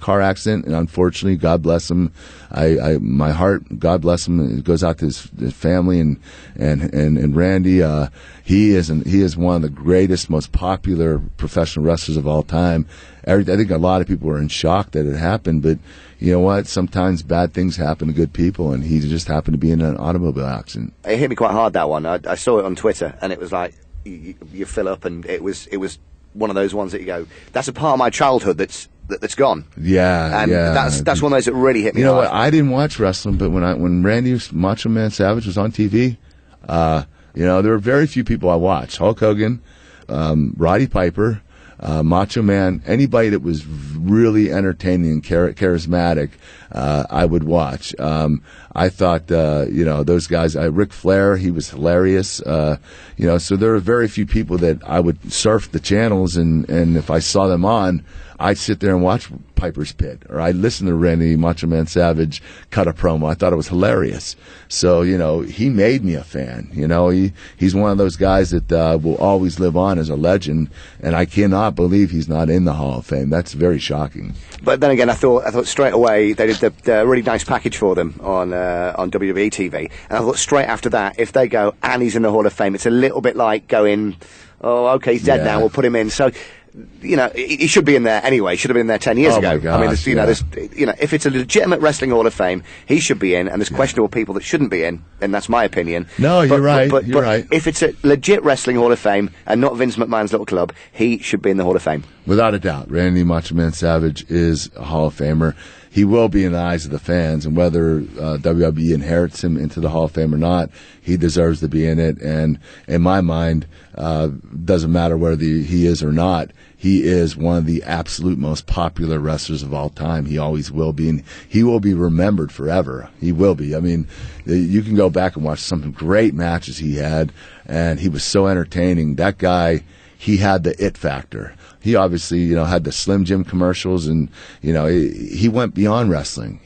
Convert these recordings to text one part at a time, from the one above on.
car accident, and unfortunately, God bless him. My heart, God bless him. It goes out to his family and Randy. He is one of the greatest, most popular professional wrestlers of all time. I think a lot of people were in shock that it happened, but you know what? Sometimes bad things happen to good people, and he just happened to be in an automobile accident. It hit me quite hard, that one. I saw it on Twitter, and it was like you fill up, and it was one of those ones that you go, that's a part of my childhood that's gone. Yeah, and that's one of those that really hit me. You know hard. what? I didn't watch wrestling, but when Randy Macho Man Savage was on TV, there were very few people I watched. Hulk Hogan, Roddy Piper, Macho Man, anybody that was really entertaining and charismatic, I would watch. I thought, those guys, Ric Flair, he was hilarious. So there were very few people that I would surf the channels, and if I saw them on, I'd sit there and watch Piper's Pit, or I'd listen to Randy Macho Man Savage cut a promo. I thought it was hilarious. So, he made me a fan. He's one of those guys that will always live on as a legend, and I cannot believe he's not in the Hall of Fame. That's very shocking. But then again, I thought straight away they did the really nice package for them on WWE TV, and I thought straight after that, if they go and he's in the Hall of Fame, it's a little bit like going, oh, okay, he's dead now, we'll put him in. So, he should be in there anyway. Should have been in there 10 years ago. My gosh, if it's a legitimate wrestling Hall of Fame, he should be in, and there's questionable people that shouldn't be in, and that's my opinion. No, you're right. But right. If it's a legit wrestling Hall of Fame and not Vince McMahon's little club, he should be in the Hall of Fame. Without a doubt, Randy Macho Man Savage is a Hall of Famer. He will be in the eyes of the fans, and whether WWE inherits him into the Hall of Fame or not, he deserves to be in it. And in my mind, doesn't matter whether he is or not, he is one of the absolute most popular wrestlers of all time. He always will be, and he will be remembered forever. He will be. I mean, you can go back and watch some great matches he had, and he was so entertaining. That guy, he had the it factor. He obviously, had the Slim Jim commercials, and, he went beyond wrestling.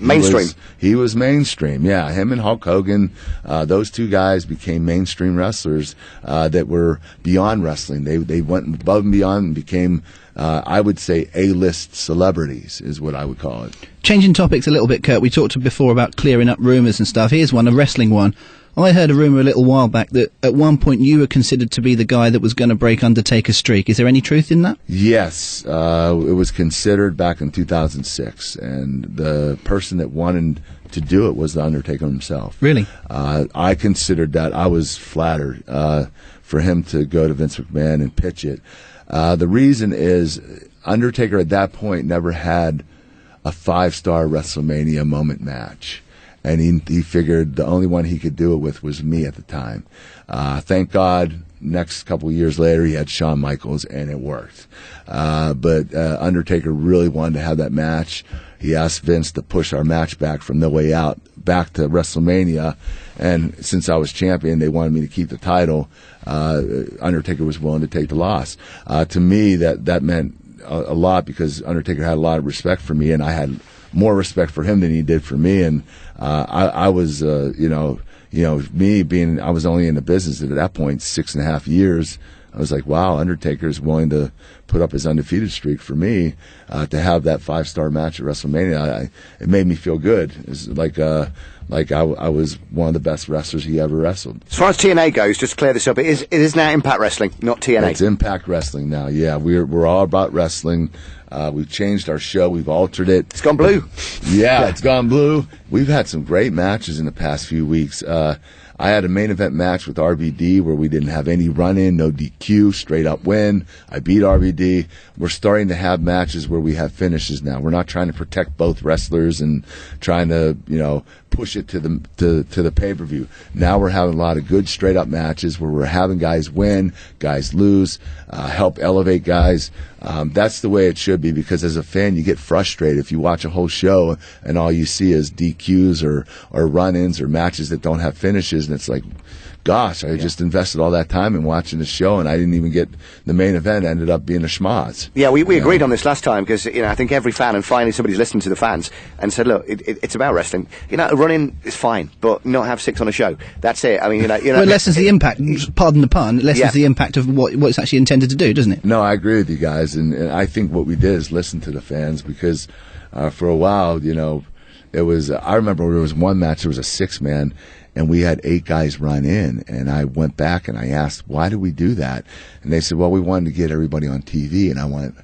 He was mainstream, yeah. Him and Hulk Hogan, those two guys became mainstream wrestlers that were beyond wrestling. They went above and beyond and became, I would say, A-list celebrities is what I would call it. Changing topics a little bit, Kurt, we talked before about clearing up rumours and stuff. Here's one, a wrestling one. I heard a rumour a little while back that at one point you were considered to be the guy that was going to break Undertaker's streak. Is there any truth in that? Yes. It was considered back in 2006, and the person that wanted to do it was the Undertaker himself. Really? I considered that. I was flattered for him to go to Vince McMahon and pitch it. The reason is Undertaker at that point never had a 5-star WrestleMania moment match. And he figured the only one he could do it with was me at the time. Thank God, next couple of years later, he had Shawn Michaels, and it worked. But Undertaker really wanted to have that match. He asked Vince to push our match back from No Way Out back to WrestleMania. And since I was champion, they wanted me to keep the title. Undertaker was willing to take the loss. To me, that meant a lot, because Undertaker had a lot of respect for me, and I had more respect for him than he did for me. And I was, me being, I was only in the business at that point 6.5 years. I was like, wow, Undertaker is willing to put up his undefeated streak for me to have that 5-star match at WrestleMania. It made me feel good. It's like I was one of the best wrestlers he ever wrestled. As far as TNA goes, just to clear this up, it is now Impact Wrestling, not TNA. It's Impact Wrestling now. Yeah, we're all about wrestling. We've changed our show. We've altered it. It's gone blue. Yeah, it's gone blue. We've had some great matches in the past few weeks. I had a main event match with RVD where we didn't have any run-in, no DQ, straight-up win. I beat RVD. We're starting to have matches where we have finishes now. We're not trying to protect both wrestlers and trying to, push it to the pay-per-view. Now we're having a lot of good straight-up matches where we're having guys win, guys lose, help elevate guys. That's the way it should be, because as a fan you get frustrated if you watch a whole show and all you see is DQs or run-ins or matches that don't have finishes, and it's like, gosh, I just invested all that time in watching the show, and I didn't even get the main event. Ended up being a schmoz. Yeah, we agreed on this last time, because I think every fan, and finally somebody's listened to the fans and said, look, it's about wrestling. A run-in is fine, but not have 6 on a show. That's it. I mean, well, it lessens the impact. Pardon the pun. It lessens the impact of what it's actually intended to do, doesn't it? No, I agree with you guys, and I think what we did is listen to the fans, because for a while, it was. I remember there was one match. There was a 6-man. And we had 8 guys run in, and I went back and I asked, why did we do that? And they said, well, we wanted to get everybody on TV. And I went,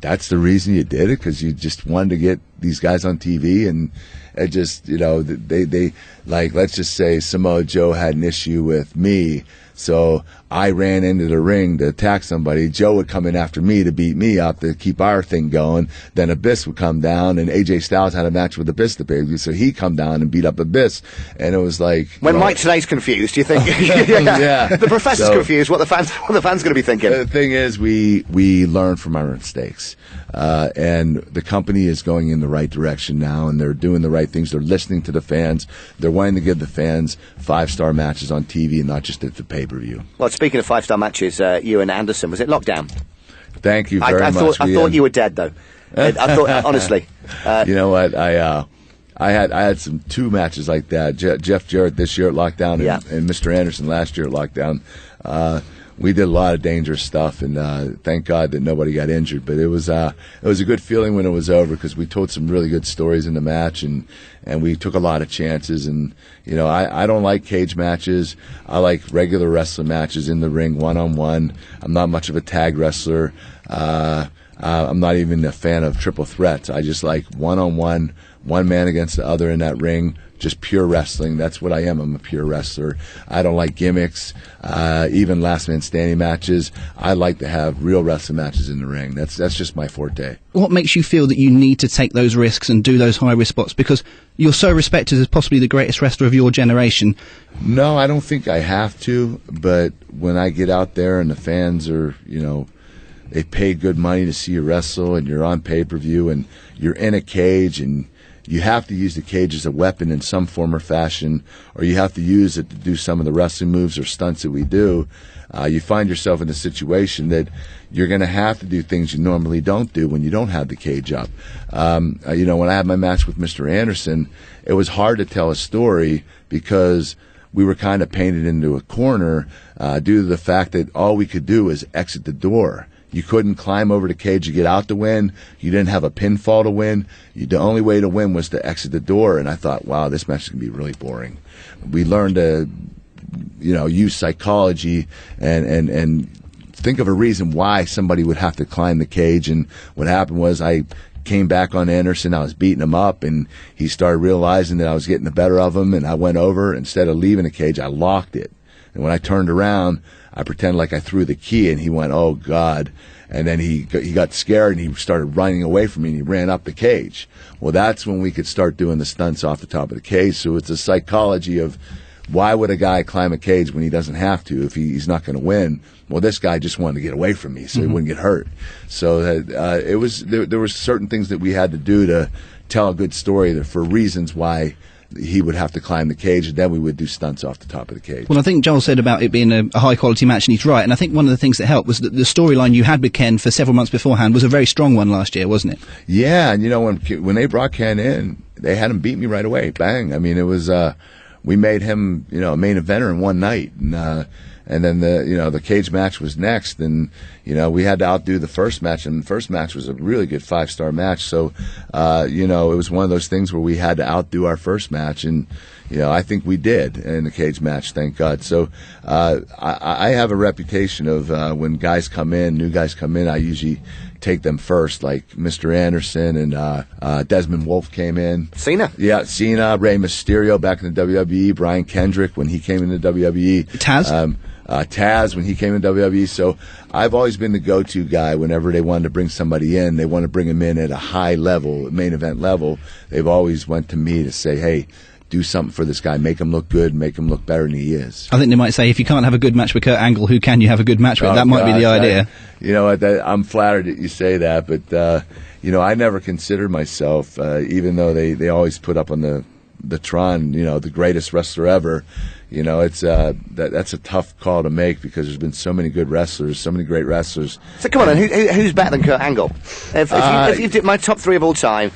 that's the reason you did it? Because you just wanted to get these guys on TV? And it just, they like, let's just say Samoa Joe had an issue with me. So I ran into the ring to attack somebody. Joe would come in after me to beat me up to keep our thing going. Then Abyss would come down, and AJ Styles had a match with Abyss the baby, so he'd come down and beat up Abyss. And it was like when Mike today's confused, you think yeah. The professor's confused. What the fans going to be thinking? The thing is, we learn from our mistakes, and the company is going in the right direction now, and they're doing the right things. They're listening to the fans. They're wanting to give the fans 5-star matches on TV and not just at the pay-per-view. Well, speaking of 5-star matches, you and Anderson, was it lockdown? Thank you very much. I thought you were dead, though. I thought, honestly. You know what? I had 2 matches like that. Jeff Jarrett this year at lockdown, and Mr. Anderson last year at lockdown. We did a lot of dangerous stuff, and thank God that nobody got injured. But it was a good feeling when it was over, because we told some really good stories in the match, and we took a lot of chances. And I don't like cage matches. I like regular wrestling matches in the ring, one-on-one. I'm not much of a tag wrestler. I'm not even a fan of triple threats. I just like one-on-one, one man against the other in that ring. Just pure wrestling. That's what I am. I'm a pure wrestler. I don't like gimmicks, even last man standing matches. I like to have real wrestling matches in the ring. That's just my forte. What makes you feel that you need to take those risks and do those high risk spots? Because you're so respected as possibly the greatest wrestler of your generation. No, I don't think I have to. But when I get out there and the fans are, they pay good money to see you wrestle, and you're on pay-per-view, and you're in a cage, and you have to use the cage as a weapon in some form or fashion, or you have to use it to do some of the wrestling moves or stunts that we do. You find yourself in a situation that you're going to have to do things you normally don't do when you don't have the cage up. When I had my match with Mr. Anderson, it was hard to tell a story because we were kind of painted into a corner due to the fact that all we could do was exit the door. You couldn't climb over the cage to get out to win. You didn't have a pinfall to win. The only way to win was to exit the door. And I thought, wow, this match is going to be really boring. We learned to, use psychology and think of a reason why somebody would have to climb the cage. And what happened was I came back on Anderson. I was beating him up, and he started realizing that I was getting the better of him. And I went over. Instead of leaving the cage, I locked it. And when I turned around, I pretended like I threw the key, and he went, oh, God. And then he got scared, and he started running away from me, and he ran up the cage. Well, that's when we could start doing the stunts off the top of the cage. So it's a psychology of why would a guy climb a cage when he doesn't have to if he's not going to win? Well, this guy just wanted to get away from me so he wouldn't get hurt. So there were certain things that we had to do to tell a good story for reasons why he would have to climb the cage, and then we would do stunts off the top of the cage. Well, I think Joel said about it being a high-quality match, and he's right. And I think one of the things that helped was that the storyline you had with Ken for several months beforehand was a very strong one last year, wasn't it? Yeah, and when they brought Ken in, they had him beat me right away. Bang! I mean, it was we made him a main eventer in one night, and then the cage match was next, and we had to outdo the first match, and the first match was a really good 5-star match. So it was one of those things where we had to outdo our first match, and I think we did in the cage match, thank God. So I have a reputation of when guys come in, new guys come in, I usually take them first, like Mr. Anderson and Desmond Wolfe came in. Cena. Yeah, Cena, Rey Mysterio back in the WWE, Brian Kendrick when he came into WWE. Taz? Taz when he came in WWE. So I've always been the go-to guy whenever they wanted to bring somebody in. They want to bring him in at a high level, main event level. They've always went to me to say, hey, do something for this guy, make him look good, make him look better than he is. I think they might say, if you can't have a good match with Kurt Angle, who can you have a good match with? That might be the idea. I'm flattered that you say that, but I never considered myself, even though they always put up on the Tron, the greatest wrestler ever. It's that's a tough call to make because there's been so many good wrestlers, so many great wrestlers. So come on, who's better than Kurt Angle? If you did my top 3 of all time,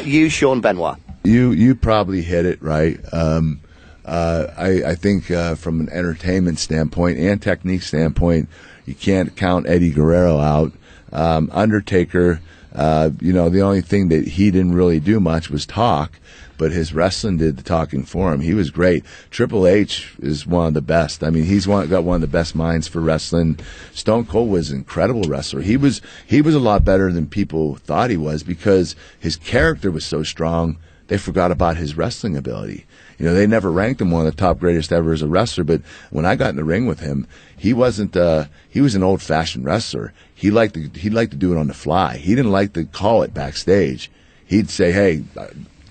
you, Sean, Benoit. You probably hit it right. I think from an entertainment standpoint and technique standpoint, you can't count Eddie Guerrero out. Undertaker, The only thing that he didn't really do much was talk, but his wrestling did the talking for him. He was great. Triple H is one of the best. I mean, got one of the best minds for wrestling. Stone Cold was an incredible wrestler. He was a lot better than people thought he was because his character was so strong. They forgot about his wrestling ability. They never ranked him one of the top greatest ever as a wrestler, but when I got in the ring with him, he wasn't, he was an old-fashioned wrestler. He liked to do it on the fly. He didn't like to call it backstage. He'd say, hey,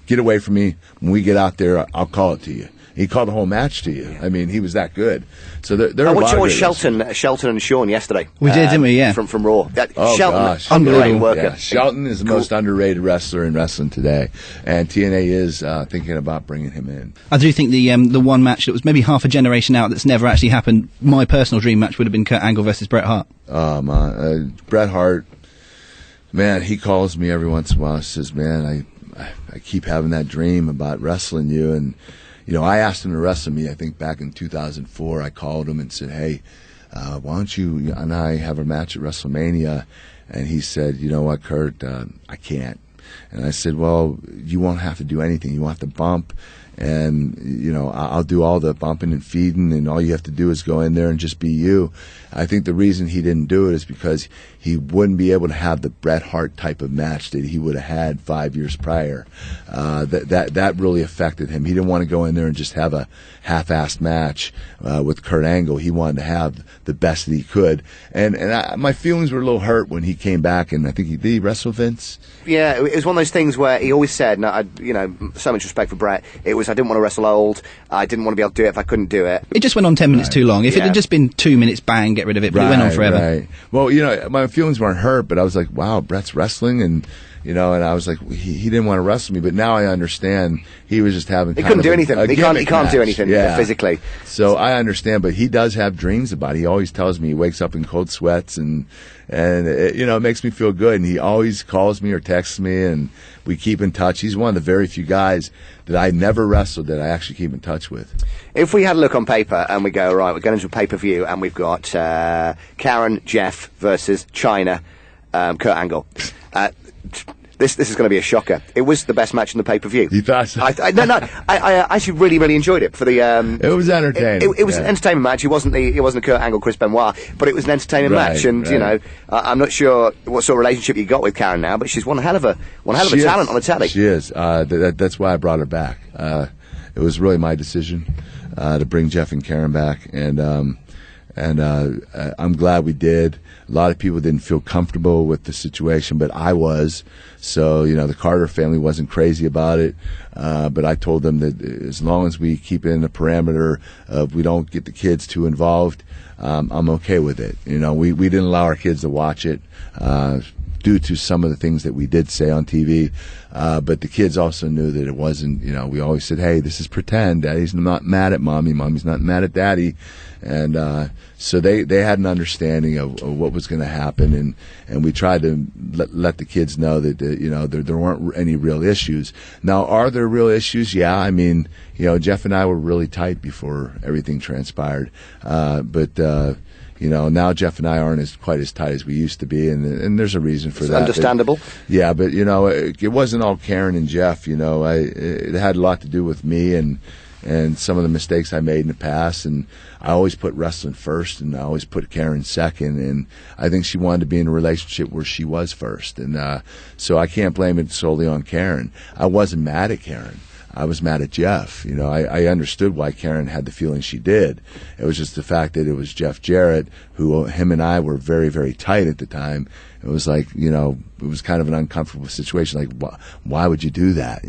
get away from me. When we get out there, I'll call it to you. He called the whole match to you. I mean, he was that good. So there are a lot of Shelton and Sean yesterday. We did, didn't we? Yeah. From Raw. Shelton, gosh. unbelievable worker. Yeah. Shelton is the most underrated wrestler in wrestling today, and TNA is thinking about bringing him in. I do think the one match that was maybe half a generation out that's never actually happened. My personal dream match would have been Kurt Angle versus Bret Hart. Oh man, Bret Hart. Man, he calls me every once in a while. He says, "Man, I keep having that dream about wrestling you." And I asked him to wrestle me. I think back in 2004, I called him and said, "Hey, why don't you and I have a match at WrestleMania?" And he said, "You know what, Kurt? I can't." And I said, "Well, you won't have to do anything. You won't have to bump, and I'll do all the bumping and feeding, and all you have to do is go in there and just be you." I think the reason he didn't do it is because he wouldn't be able to have the Bret Hart type of match that he would have had 5 years prior. That really affected him. He didn't want to go in there and just have a half-assed match with Kurt Angle. He wanted to have the best that he could. And my feelings were a little hurt when he came back, and I think did he wrestle Vince? Yeah, it was one of those things where he always said, so much respect for Bret, it was I didn't want to wrestle old, I didn't want to be able to do it if I couldn't do it. It just went on 10 minutes too long. If it had just been 2 minutes, bang, get rid of it, but it went on forever. Right. Well, my feelings weren't hurt, but I was like, wow, Bret's wrestling, and and I was like, he didn't want to wrestle me, but now I understand he was just having. He couldn't do anything. He can't do anything physically. So I understand, but he does have dreams about it. He always tells me he wakes up in cold sweats, and it makes me feel good. And he always calls me or texts me, and we keep in touch. He's one of the very few guys that I never wrestled that I actually keep in touch with. If we had a look on paper and we go, right, we're going into a pay-per-view, and we've got Karen, Jeff versus China, Kurt Angle. This is going to be a shocker. It was the best match in the pay-per-view. You thought so? I actually really enjoyed it for the. It was entertaining. It was an entertainment match. It wasn't a Kurt Angle Chris Benoit, but it was an entertainment match. And I'm not sure what sort of relationship you got with Karen now, but she's one hell of a talent on the telly. She is. That's why I brought her back. It was really my decision to bring Jeff and Karen back, and I'm glad we did. A lot of people didn't feel comfortable with the situation, but I was. So, the Carter family wasn't crazy about it. But I told them that as long as we keep it in the parameter of we don't get the kids too involved, I'm okay with it. We didn't allow our kids to watch it due to some of the things that we did say on TV. But the kids also knew that it wasn't, we always said, hey, this is pretend. Daddy's not mad at Mommy. Mommy's not mad at Daddy. And so they had an understanding of what was going to happen. And we tried to let the kids know that, there weren't any real issues. Now, are there real issues? Yeah. I mean, Jeff and I were really tight before everything transpired. But now Jeff and I aren't quite as tight as we used to be, and there's a reason for that. Understandable. But it wasn't all Karen and Jeff. It had a lot to do with me and some of the mistakes I made in the past, and I always put wrestling first, and I always put Karen second, and I think she wanted to be in a relationship where she was first, and so I can't blame it solely on Karen. I wasn't mad at Karen. I was mad at Jeff. I understood why Karen had the feeling she did. It was just the fact that it was Jeff Jarrett, him and I were very, very tight at the time. It was like, it was kind of an uncomfortable situation. Like, why would you do that?